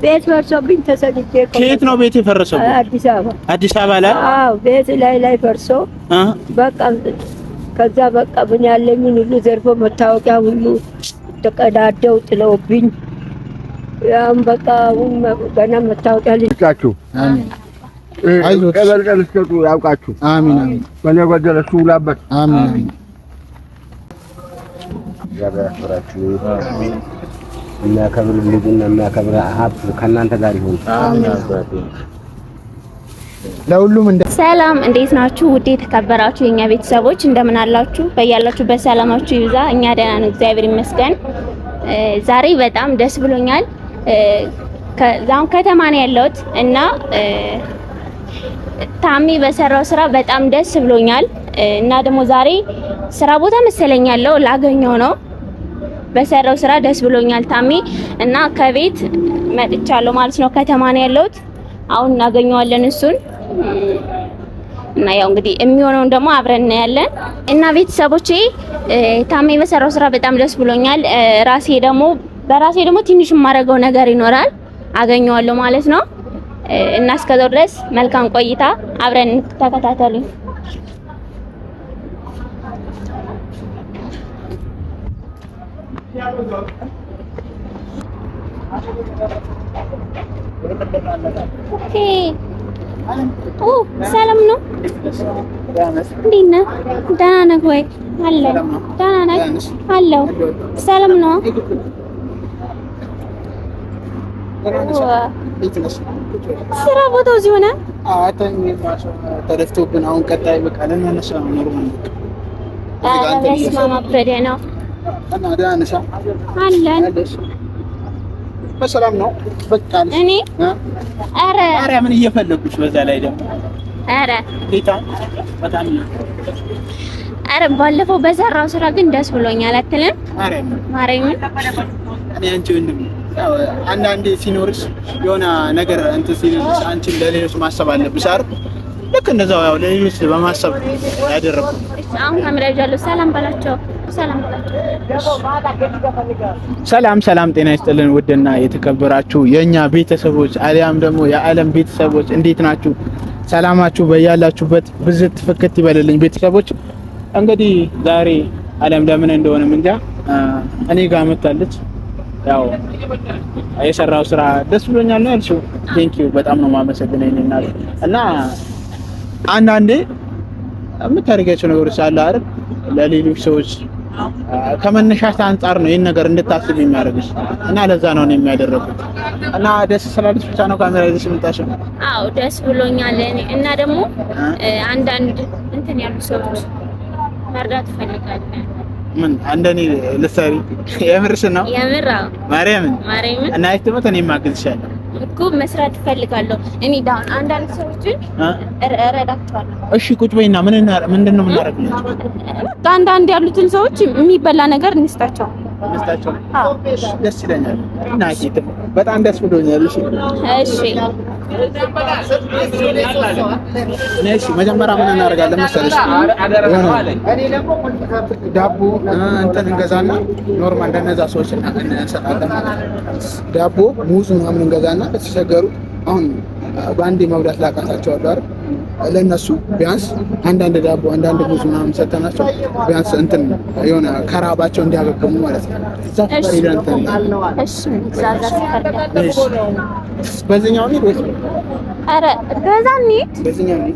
ቤት ፈርሶብኝ ተሰድጄ ከየት ነው ቤት የፈረሰው? አዲስ አበባ። አዲስ አበባ ላይ? አዎ ቤት ላይ ፈርሶ በቃ ከዛ በቃ ምን ያለኝን ሁሉ ዘርፎ መታወቂያ ሁሉ ተቀዳደው ጥለውብኝ ያም በቃ ገና መታወቂያ ልጅካችሁ አይዞህ ቀበልቀልስከቱ ያውቃችሁ። አሜን አሜን። በነገደለሱ ላበት አሜን አሜን። ያበራችሁ አሜን። እና ከብር ልጅና እና ከብር ሀብት ከእናንተ ጋር ይሁን። አሜን። ለሁሉም ሰላም፣ እንዴት ናችሁ? ውድ የተከበራችሁ የኛ ቤተሰቦች እንደምን አላችሁ? በያላችሁበት ሰላማችሁ ይብዛ። እኛ ደህና ነን፣ እግዚአብሔር ይመስገን። ዛሬ በጣም ደስ ብሎኛል። ከዛው ከተማ ነው ያለሁት እና ታሜ በሰራው ስራ በጣም ደስ ብሎኛል እና ደግሞ ዛሬ ስራ ቦታ መሰለኝ ያለው ላገኘው ነው። በሰራው ስራ ደስ ብሎኛል ታሜ እና ከቤት መጥቻለሁ ማለት ነው። ከተማ ነው ያለሁት። አሁን እናገኘዋለን እሱን እና ያው እንግዲህ የሚሆነውን ደግሞ አብረን እናያለን። እና ቤተሰቦቼ ታሜ በሰራው ስራ በጣም ደስ ብሎኛል። በራሴ ደግሞ ትንሽ የማደርገው ነገር ይኖራል፣ አገኘዋለሁ ማለት ነው። እና እስከዛው ድረስ መልካም ቆይታ፣ አብረን ተከታተሉኝ። ኦኬ ሰላም ነው። እንዴት ነህ? ደህና ነህ ወይ? አለሁ። ደህና ነህ? አለሁ። ሰላም ነው። ስራ ቦታው እዚህ ሆነ። ተደፍቶብን አሁን ቀጣይ በቃ ለነነሳ ነው ኖርማል ነው። እና ደህና ነሽ? አለን። በሰላም ነው። በቃ እኔ ኧረ ምን እየፈለኩሽ በዛ ላይ ደግሞ ጌታ በጣም ባለፈው በሰራው ስራ ግን ደስ ብሎኛል አትልም? ማርያምን እኔ አንቺ ወንድም አንዳንዴ ሲኖርሽ የሆነ ነገር እንትን ሲልሽ አንቺን ለሌሎች ማሰብ አለብሽ አይደል? ልክ እንደዛው ያው ለሌሎች በማሰብ ያደረኩት። አሁን ካሜራ ይዣለሁ። ሰላም በላቸው። ሰላም ጤና ይስጥልን። ውድና የተከበራችሁ የኛ ቤተሰቦች አሊያም ደግሞ የዓለም ቤተሰቦች እንዴት ናችሁ? ሰላማችሁ በያላችሁበት ብዝት ፍክት ይበልልኝ። ቤተሰቦች እንግዲህ ዛሬ ዓለም ለምን እንደሆነ እንጃ እኔ ጋር መጣለች። ያው የሰራው ስራ ደስ ብሎኛል ነው ያልሽው። ቴንኪው በጣም ነው የማመሰግነው እና አንዳንዴ የምታደርጋቸው ነገሮች አሉ አይደል? ለሌሎች ሰዎች ከመነሻሽ አንፃር ነው ይሄን ነገር እንድታስብ የሚያደርግሽ እና ለዛ ነው እኔ የሚያደርጉት እና ደስ ስላለሽ ብቻ ነው ካሜራ ይዘሽ የምታሽው። አዎ ደስ ብሎኛል። እና ደግሞ አንዳንድ እንትን ያሉ ሰዎች መርዳት ፈልጋለሁ። ምን እንደኔ ልትሰሪ የምርሽ ነው? የምር ማርያምን እና አይተመት እኔ ማግዝሻለሁ እኮ መስራት ፈልጋለሁ። እኔ ዳውን አንዳንድ ሰዎችን እረዳቸዋለሁ። እሺ ቁጭ በይና ምንድነው የምናደርገው? አንዳንድ ያሉትን ሰዎች የሚበላ ነገር እንስጣቸው። አዎ ደስ ይለኛል እና በጣም ደስ ብሎኛል። እሺ ነሽ መጀመሪያ ምን እናደርጋለን መሰለሽ? ዳቦ እንትን እንገዛና ኖርማል እንደነዛ ሰዎች እንሰጣለን። ዳቦ ሙዝ ምናምን እንገዛና ተቸገሩ አሁን ባንዴ መብላት ላቃታቸው አይደል? ለነሱ ቢያንስ አንዳንድ ዳቦ አንዳንድ ሙዝ ምናምን ሰተናቸው ቢያንስ እንትን የሆነ ከራባቸው እንዲያገግሙ ማለት ነው። በዚህኛው ነው ወይስ? ኧረ በዚህኛው ነው።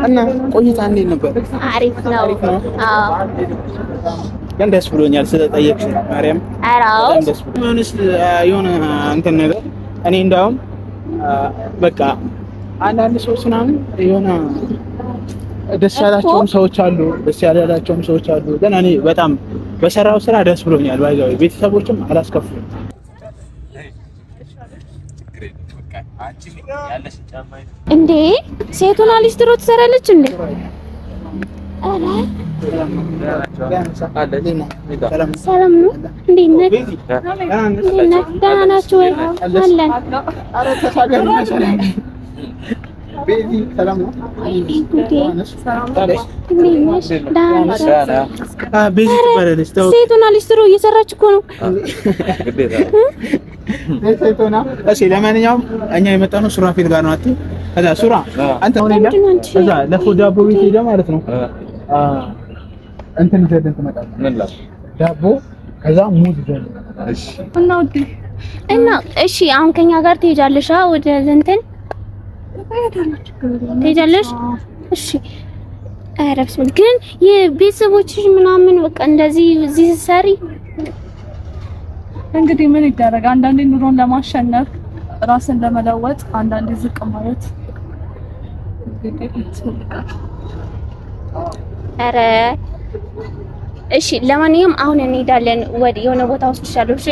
እና ቆይታ እንዴት ነበር? አሪፍ ነው። አዎ ግን ደስ ብሎኛል ስለጠየቅሽ ማርያም። አራው ደስ ብሎኛል የሆነ እንትን ነገር እኔ እንዳውም በቃ አንዳንድ ሰዎች ምናምን የሆነ ደስ ያላቸውም ሰዎች አሉ፣ ደስ ያላላቸውም ሰዎች አሉ። ግን እኔ በጣም በሰራው ስራ ደስ ብሎኛል። ባይዛው ቤተሰቦችም አላስከፉም። እንዴ ሴቱና ሊስትሮ ትሰራለች እንዴ? አላ ሰላም ነው። እንዴት ነህ? ደህና ናችሁ ወይ? አለን ቤዚ ሰላም ነው? ቤዚ ትባላለች። ሴቱና ሊስትሮ እየሰራች እኮ ነው። እሺ ለማንኛውም እኛ የመጣነው ሱራፌል ጋር ነው። ከዛ ሱራ አንተ ሆነ እዛ ለፎ ዳቦ ቤት ሄደህ ማለት ነው እንትን ይዘህ ትመጣለህ። ምን ላ ዳቦ ከዛ ሙዝ ይዘህ እሺ እና እሺ አሁን ከኛ ጋር ትሄጃለሽ ወደ እንትን ትሄጃለሽ? እሺ አረብስ ግን የቤተሰቦችሽ ምናምን በቃ እንደዚህ እዚህ ሰሪ እንግዲህ ምን ይደረግ? አንዳንዴ ኑሮን ለማሸነፍ ራስን ለመለወጥ አንዳንዴ ዝቅ ማለት ኧረ እሺ ለማንኛውም አሁን እንሄዳለን ወደ የሆነ ቦታ ወስድሻለሁ። እሺ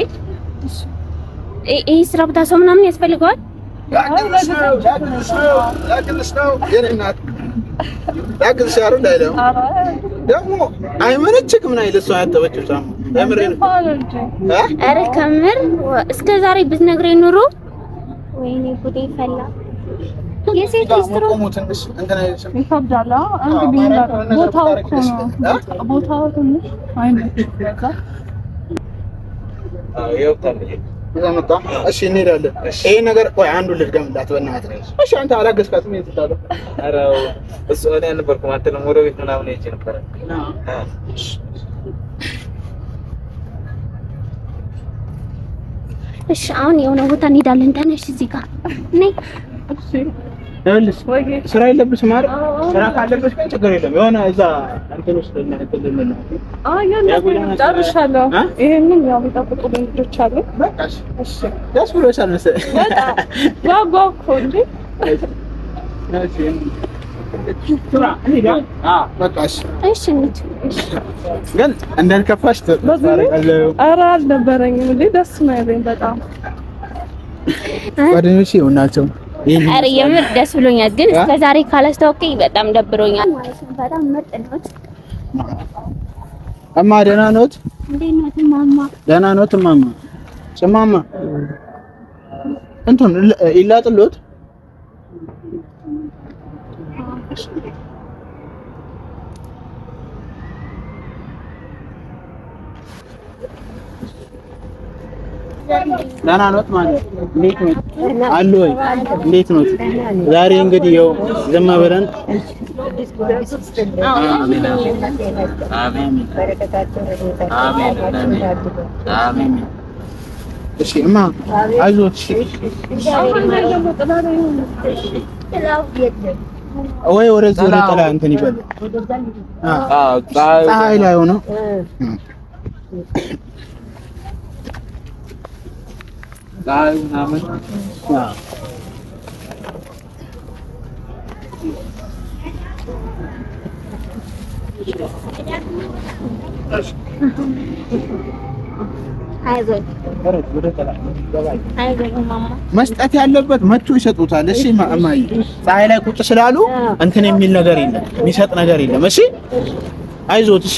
ይሄ ስራ ቦታ ሰው ምናምን ያስፈልገዋል። ደግሞ አይመነችክም ምን አይደል? እሷ ያጠበችው ሳሙ ለምሬን ኧረ ከምር እስከ ዛሬ ብትነግረኝ ኑሮ ወይኔ ጉዴ ፈላ። የሴት ሊስትሮ ትንሽ እንትን አይልሽም? ይከብዳል። እንግዲህ ቦታው እኮ ነው ቦታው ትንሽ አይመችም። እሺ እንሄዳለን። ይሄ ነገር ቆይ አንዱ ልድገምላት በእናትህ። እሺ አንተ አላገዝካትም? የት ታለው? ኧረ እሱ እኔ አልነበርኩም። አንተ ነው ወደ ቤት ምናምን ሄጄ ነበር። እሺ አሁን የሆነ ቦታ እንሄዳለን። ተነሽ እዚህ ጋር ነይ። እሺ ስራ የለብሽም አይደል? ስራ ካለብሽ ግን ችግር የለም። የሆነ እዛ እንትን ውስጥ እናንተልን ነው። ጨርሻለሁ። ይሄንን ያው የሚጠብቁልኝ ልጆች አሉ። በቃ እሺ ደስ ብሎሻል መሰለኝ። ጓጓኩ እንዴ? እሺ ግን እንዳልከፋሽ ተባረካለሁ። ኧረ አልነበረኝም እንዴ? ደስ ነው ያለኝ በጣም ጓደኞቼ ይሆናቸው። ኧረ የምር ደስ ብሎኛል። ግን እስከ ዛሬ ካላስተዋወቀኝ በጣም ደብሮኛል ማለት ነው። በጣም ምርጥ ነው። እማ ደህና ኖት? እንዴት ነው እማማ? ደህና ኖት እማማ? እማማ እንትን ይላጥልዎት? ደህና ኖት ማለት እንዴት ነው አሉ ወይ? እንዴት ነው ዛሬ? እንግዲህ ያው ዝም ብለን አሜን አሜን። እሺ እማ አይዞት። ወይ ወደዚህ ወደ ጥላ እንትን ይበል። ፀሐይ ላይ ሆኖ ምናምን መስጠት ያለበት መጥቶ ይሰጡታል። እሺ እማዬ ፀሐይ ላይ ቁጭ ስላሉ እንትን የሚል ነገር የለም፣ የሚሰጥ ነገር የለም። እሺ አይዞት። እሺ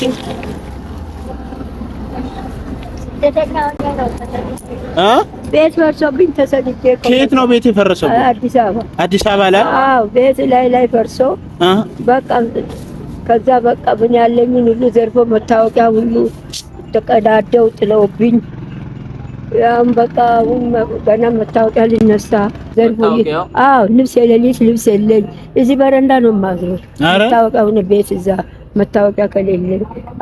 ቤት ፈርሶብኝ ተሰድጄ። ከየት ነው ቤት የፈረሰው? አዲስ አበባ። አዲስ አበባ ላይ? አዎ ቤት ላይ ፈርሶ በቃ ከዛ በቃ ምን ያለኝን ሁሉ ዘርፎ መታወቂያ ሁሉ ተቀዳደው ጥለውብኝ ያም በቃ ገና መታወቂያ ሊነሳ ዘርፎ አዎ ልብስ የሌሊት ልብስ የለኝ። እዚህ በረንዳ ነው የማድረው። መታወቂያውን ቤት እዛ መታወቂያ ከሌለ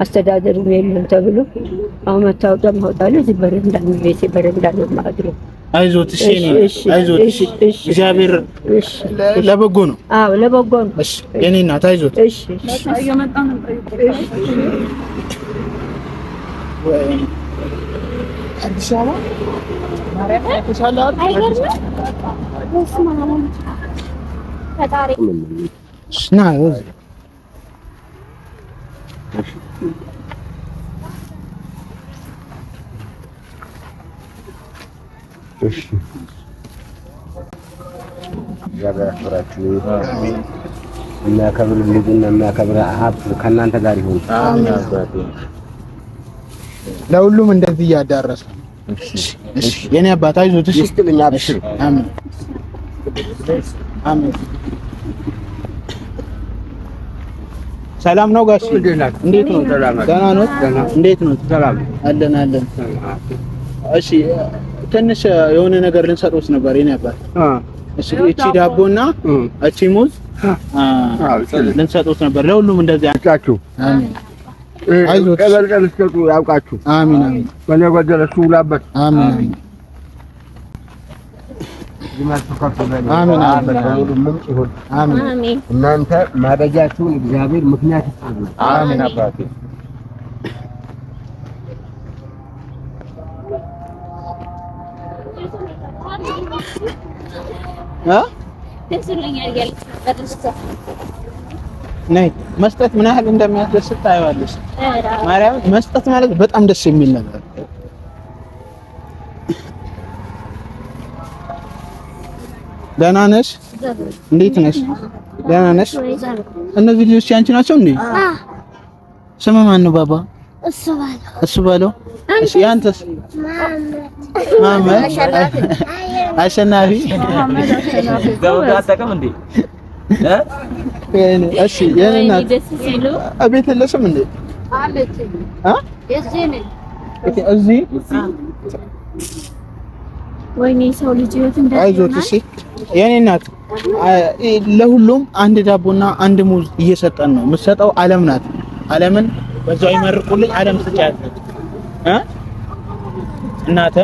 አስተዳደሩ የለም ተብሎ አሁን መታወቂያ ማውጣለሁ። እዚህ በረንዳ ነው ቤት በረንዳ ነው የማድረው። አይዞት። እሺ አይዞት። እሺ እግዚአብሔር ለበጎ ነው። አዎ ለበጎ ነው። እሺ የኔ እናት አይዞት። እሺ እየመጣን ነው። አዲስ አበባ ማርያም ተሻላል። አይገርምም? በስመአብ ፈጣሪ ና ወዝ እሺ ያበራችሁ የሚያከብር ልጅና የሚያከብር ሀብት ከእናንተ ጋር ይሁን። ለሁሉም እንደዚህ እያዳረሰ እሺ የኔ አባት አይዞት። እሺ ይስጥልኝ። አብሽር። አሜን አሜን። ሰላም ነው ጋሽ? እንዴት ነው? ደህና ነው? እንዴት ነው? ሰላም አለን አለን። እሺ ትንሽ የሆነ ነገር ልንሰጥዎት ነበር የኔ አባት። እሺ እቺ ዳቦና እቺ ሙዝ ልንሰጥዎት ነበር። ለሁሉም እንደዚህ አጫችሁ። አሜን። አይዞህ ቀበልቀል እስከቱ ያውቃችሁ። አሜን አሜን። በነገደለሱ ላበት። አሜን አሜን። አሜን አሜን አሜን። እናንተ ማደጃችሁን እግዚአብሔር ምክንያት ይስጥልን። አሜን አባቴ። ነይ መስጠት ምን ያህል እንደሚያስደስት ታየዋለሽ። ማርያም መስጠት ማለት በጣም ደስ የሚል ነገር። ደህና ነሽ? እንዴት ነሽ? ደህና ነሽ? እነዚህ ልጆች ያንቺ ናቸው እንዴ? ስም ማን ነው ባባ? እሱ ባለው። እሺ ያንተስ? መሀመድ አሸናፊ። ዘውድ አጠቀም እንዴ? እሺ የኔ እናት አቤት የለሽም እንዴ? አለች። እዚህ ወይኔ ሰው ልጅ ህይወት እንደዚህ። አይዞት። እሺ የኔ እናት ለሁሉም አንድ ዳቦና አንድ ሙዝ እየሰጠን ነው። የምትሰጠው ዓለም ናት። ዓለምን በዛው ይመርቁልኝ። ዓለም ስጫት እናተ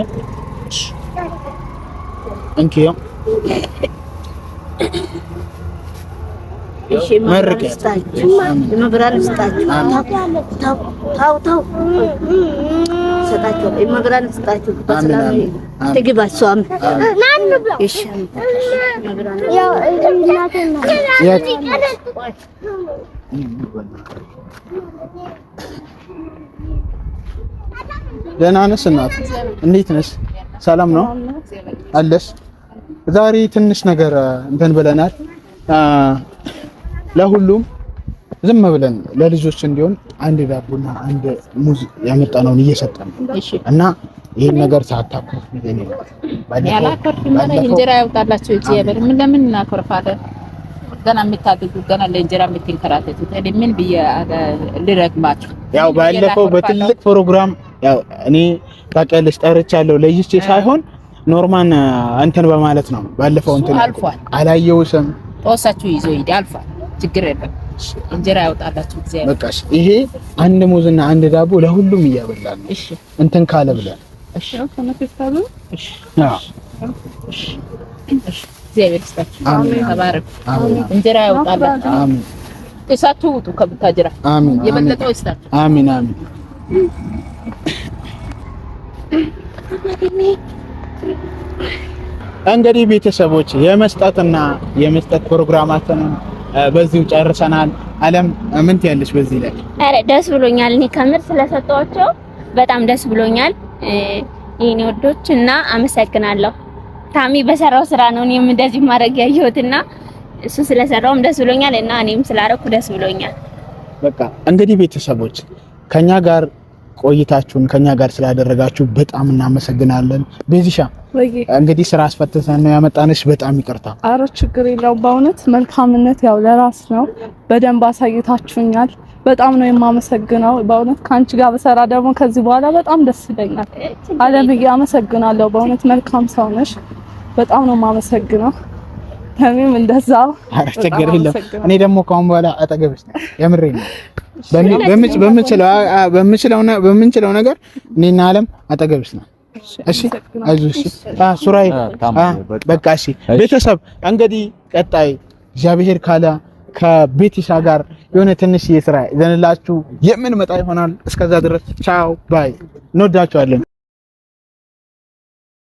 እንኪዮ እሺ መርቀስታችሁ መብራን ስጣችሁ። ታው ሰጣችሁ መብራን ስጣችሁ። በሰላም ትግባሷም እሺ መብራን ያው እናቴና ደህና ነሽ እናት? እንዴት ነሽ? ሰላም ነው አለሽ? ዛሬ ትንሽ ነገር እንትን ብለናል። ለሁሉም ዝም ብለን ለልጆች እንዲሆን አንድ ዳቦና አንድ ሙዝ ያመጣነውን እየሰጠን እና ይሄን ነገር ሳታኮርፍ እንጀራ ያውጣላችሁ እግዚአብሔር። ምን ለምን እናኮርፋለን? ገና የምታገኙ ገና ለእንጀራ የምትንከራተቱት ምን ብዬ ልረግማችሁ? ያው ባለፈው በትልቅ ፕሮግራም ያው እኔ ታውቂያለሽ ጠርቻለሁ ለይቼ ሳይሆን ኖርማን እንትን በማለት ነው። ባለፈው እንትን አልፏል። አላየውሽም። ጦሳችሁ ይዞ ሂድ አልፏል። ችግር የለም። እንጀራ ያውጣላችሁ እግዚአብሔር። በቃሽ። ይሄ አንድ ሙዝና አንድ ዳቦ ለሁሉም እያበላን ነው። እሺ እንትን ካለ ብለን እሺ ከመከታተሉ እሺ እሺ እግዚአብሔር ይስጣችሁ። አሜን። ተባረክ። አሜን። እንጀራ ያውጣላችሁ። አሜን። እሳቱ ውጡ ከብታጅራ። አሜን። የበለጠው ይስጣችሁ። አሜን አሜን። እንግዲህ ቤተሰቦች የመስጠትና የመስጠት ፕሮግራማችንን በዚሁ ጨርሰናል። ዓለም ምን ትያለሽ በዚህ ላይ? አረ ደስ ብሎኛል። እኔ ከምር ስለሰጠኋቸው በጣም ደስ ብሎኛል። የኔ ወዶች እና አመሰግናለሁ። ታሚ በሰራው ስራ ነው እኔም እንደዚህ ማድረግ ያየሁትና እሱ ስለሰራውም ደስ ብሎኛል እና እኔም ስላደረኩ ደስ ብሎኛል። በቃ እንግዲህ ቤተሰቦች ከኛ ጋር ቆይታችሁን ከኛ ጋር ስላደረጋችሁ በጣም እናመሰግናለን። ቤዚሻ እንግዲህ ስራ አስፈተሰን ነው ያመጣንሽ። በጣም ይቅርታ። አረ ችግር የለውም። በእውነት መልካምነት ያው ለራስ ነው። በደንብ አሳይታችሁኛል። በጣም ነው የማመሰግነው። በእውነት ካንቺ ጋር በሰራ ደግሞ ከዚህ በኋላ በጣም ደስ ይለኛል። አለምዬ አመሰግናለሁ። በእውነት መልካም ሰው ነሽ። በጣም ነው የማመሰግነው። ታሚም እንደዛው። አረ ችግር የለም። እኔ ደግሞ ካሁን በኋላ አጠገብሽ ነኝ። የምሬን ነው። በምንችለው ነገር እኔና ዓለም አጠገብሽ ነው። እሺ አይዞሽ። ሱራይ በቃ እሺ። ቤተሰብ እንግዲህ ቀጣይ እግዚአብሔር ካለ ከቤቲሻ ጋር የሆነ ትንሽ ስራ ይዘንላችሁ የምንመጣ ይሆናል። እስከዛ ድረስ ቻው ባይ። እንወዳችኋለን።